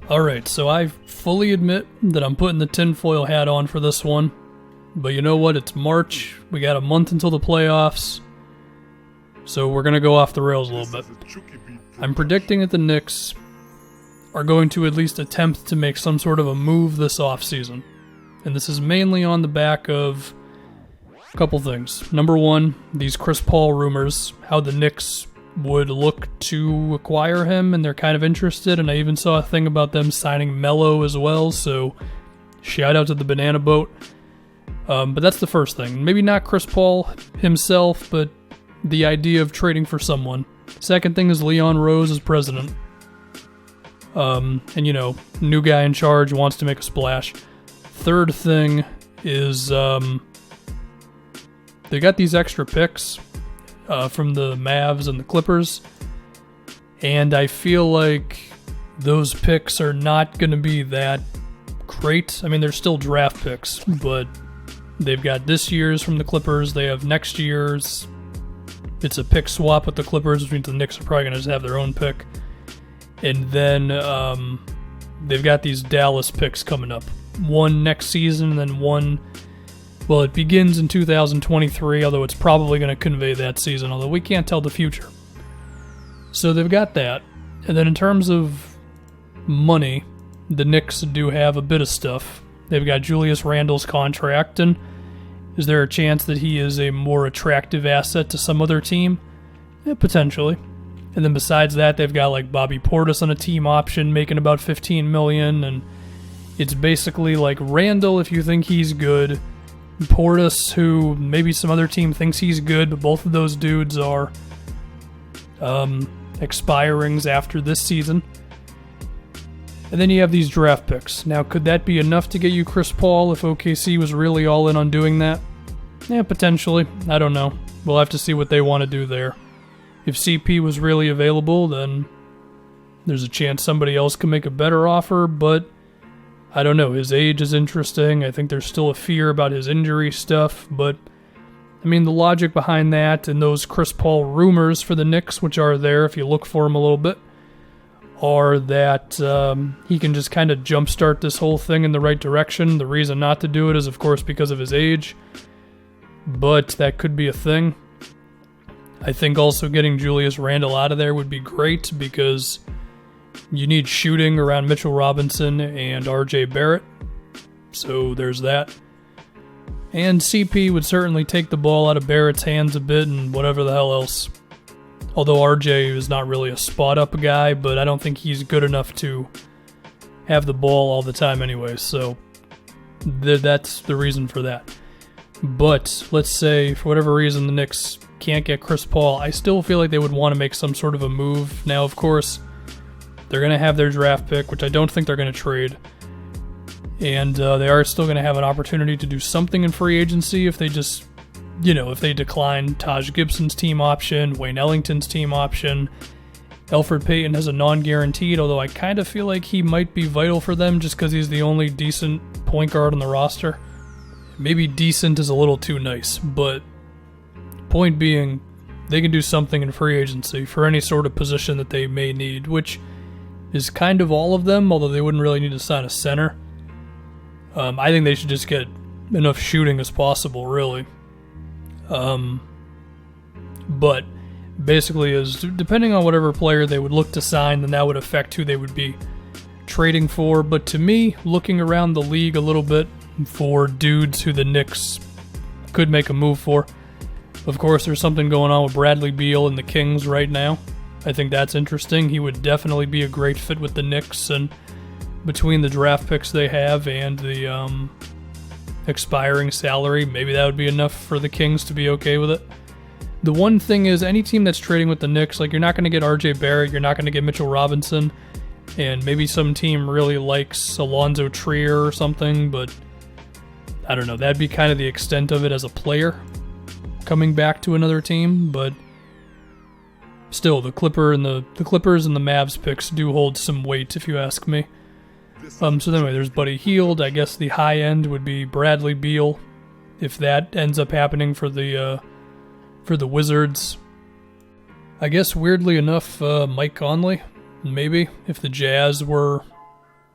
Alright, so I fully admit that I'm putting the tinfoil hat on for this one. But you know what? It's March. We got a month until the playoffs. So we're going to go off the rails a little bit. I'm predicting that the Knicks are going to at least attempt to make some sort of a move this offseason. And this is mainly on the back of a couple things. Number one, these Chris Paul rumors, how the Knicks would look to acquire him, and they're kind of interested. And I even saw a thing about them signing Melo as well, so shout out to the Banana Boat. But that's the first thing. Maybe not Chris Paul himself, but the idea of trading for someone. Second thing is Leon Rose as president. And, new guy in charge wants to make a splash. Third thing is they got these extra picks from the Mavs and the Clippers. And I feel like those picks are not going to be that great. I mean, they're still draft picks, but they've got this year's from the Clippers. They have next year's. It's a pick swap with the Clippers, which means the Knicks are probably going to just have their own pick. And then they've got these Dallas picks coming up. One next season, and then one, well, it begins in 2023, although it's probably going to convey that season, although we can't tell the future. So they've got that. And then in terms of money, the Knicks do have a bit of stuff. They've got Julius Randle's contract, and is there a chance that he is a more attractive asset to some other team? Yeah, potentially. And then besides that, they've got like Bobby Portis on a team option making about $15 million, and it's basically like Randle if you think he's good, Portis who maybe some other team thinks he's good, but both of those dudes are expirings after this season. And then you have these draft picks. Now, could that be enough to get you Chris Paul if OKC was really all in on doing that? Yeah, potentially. I don't know. We'll have to see what they want to do there. If CP was really available, then there's a chance somebody else can make a better offer, but I don't know. His age is interesting. I think there's still a fear about his injury stuff, but I mean, the logic behind that and those Chris Paul rumors for the Knicks, which are there if you look for them a little bit, are that he can just kind of jumpstart this whole thing in the right direction. The reason not to do it is, of course, because of his age, but that could be a thing. I think also getting Julius Randle out of there would be great because you need shooting around Mitchell Robinson and RJ Barrett, so there's that. And CP would certainly take the ball out of Barrett's hands a bit and whatever the hell else. Although RJ is not really a spot-up guy, but I don't think he's good enough to have the ball all the time anyway, so that's the reason for that. But let's say, for whatever reason, the Knicks can't get Chris Paul. I still feel like they would want to make some sort of a move. Now, of course, they're going to have their draft pick, which I don't think they're going to trade. And they are still going to have an opportunity to do something in free agency if they just, if they decline Taj Gibson's team option, Wayne Ellington's team option. Elfrid Payton has a non-guaranteed, although I kind of feel like he might be vital for them just because he's the only decent point guard on the roster. Maybe decent is a little too nice, but point being, they can do something in free agency for any sort of position that they may need, which is kind of all of them, although they wouldn't really need to sign a center. I think they should just get enough shooting as possible, really. But basically, is depending on whatever player they would look to sign, then that would affect who they would be trading for. But to me, looking around the league a little bit for dudes who the Knicks could make a move for, of course, there's something going on with Bradley Beal and the Kings right now. I think that's interesting. He would definitely be a great fit with the Knicks, and between the draft picks they have and the expiring salary, maybe that would be enough for the Kings to be okay with it. The one thing is, any team that's trading with the Knicks, like, you're not going to get RJ Barrett, you're not going to get Mitchell Robinson, and maybe some team really likes Alonzo Trier or something, but I don't know, that'd be kind of the extent of it as a player coming back to another team, but still, the Clippers and the Mavs picks do hold some weight, if you ask me. So anyway, there's Buddy Hield. I guess the high end would be Bradley Beal, if that ends up happening for the Wizards. I guess weirdly enough, Mike Conley, maybe if the Jazz were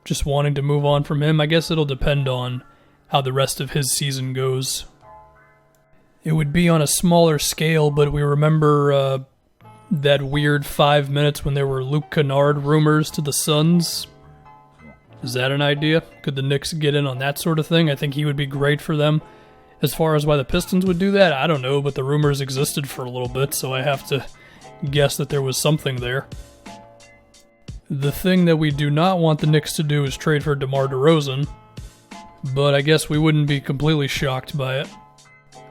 just wanting to move on from him. I guess it'll depend on how the rest of his season goes. It would be on a smaller scale, but we remember that weird 5 minutes when there were Luke Kennard rumors to the Suns. Is that an idea? Could the Knicks get in on that sort of thing? I think he would be great for them. As far as why the Pistons would do that, I don't know, but the rumors existed for a little bit, so I have to guess that there was something there. The thing that we do not want the Knicks to do is trade for DeMar DeRozan, but I guess we wouldn't be completely shocked by it.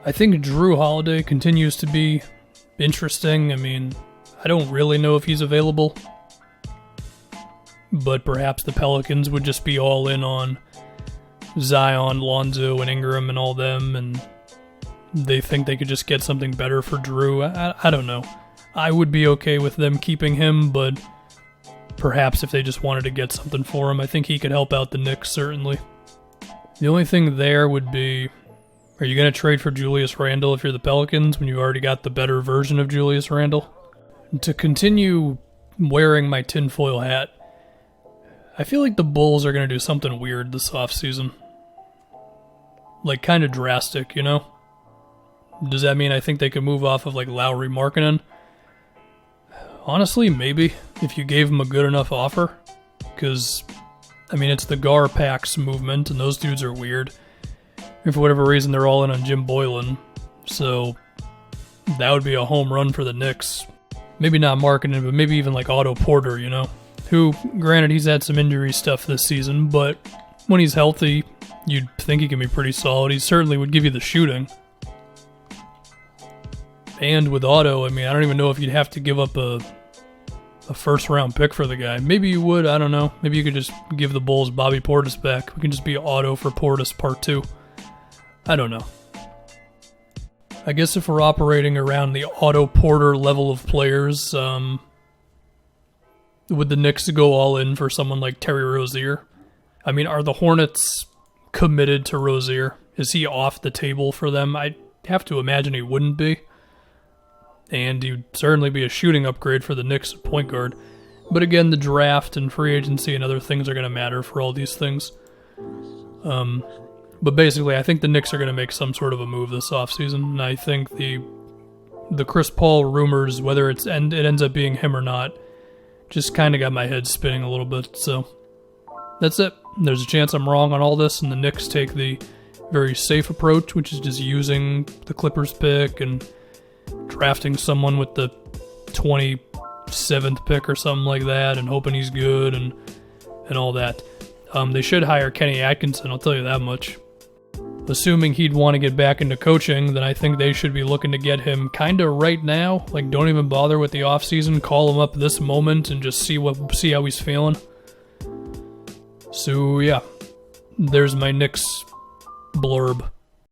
I think Jrue Holiday continues to be interesting. I mean, I don't really know if he's available, but perhaps the Pelicans would just be all in on Zion, Lonzo, and Ingram and all them, and they think they could just get something better for Jrue. I don't know. I would be okay with them keeping him, but perhaps if they just wanted to get something for him, I think he could help out the Knicks, certainly. The only thing there would be, are you going to trade for Julius Randle if you're the Pelicans when you already got the better version of Julius Randle? To continue wearing my tinfoil hat, I feel like the Bulls are going to do something weird this offseason. Like, kind of drastic, you know? Does that mean I think they could move off of, like, Lowry Markkanen? Honestly, maybe, if you gave them a good enough offer. Because, I mean, it's the Gar-Pax movement, and those dudes are weird. And for whatever reason, they're all in on Jim Boylan. So, that would be a home run for the Knicks. Maybe not Markkanen, but maybe even, like, Otto Porter, you know? Who, granted, he's had some injury stuff this season, but when he's healthy, you'd think he can be pretty solid. He certainly would give you the shooting. And with Otto, I mean, I don't even know if you'd have to give up a first-round pick for the guy. Maybe you would, I don't know. Maybe you could just give the Bulls Bobby Portis back. We can just be Otto for Portis Part 2. I don't know. I guess if we're operating around the Otto Porter level of players, would the Knicks go all in for someone like Terry Rozier? I mean, are the Hornets committed to Rozier? Is he off the table for them? I have to imagine he wouldn't be. And he'd certainly be a shooting upgrade for the Knicks at point guard. But again, the draft and free agency and other things are going to matter for all these things. But basically, I think the Knicks are going to make some sort of a move this offseason. And I think the Chris Paul rumors, whether it ends up being him or not, just kind of got my head spinning a little bit. So that's it. There's a chance I'm wrong on all this, and the Knicks take the very safe approach, which is just using the Clippers pick and drafting someone with the 27th pick or something like that and hoping he's good and all that. They should hire Kenny Atkinson, I'll tell you that much. Assuming he'd want to get back into coaching, then I think they should be looking to get him kind of right now. Like, don't even bother with the offseason. Call him up this moment and just see how he's feeling. So, yeah. There's my Knicks blurb.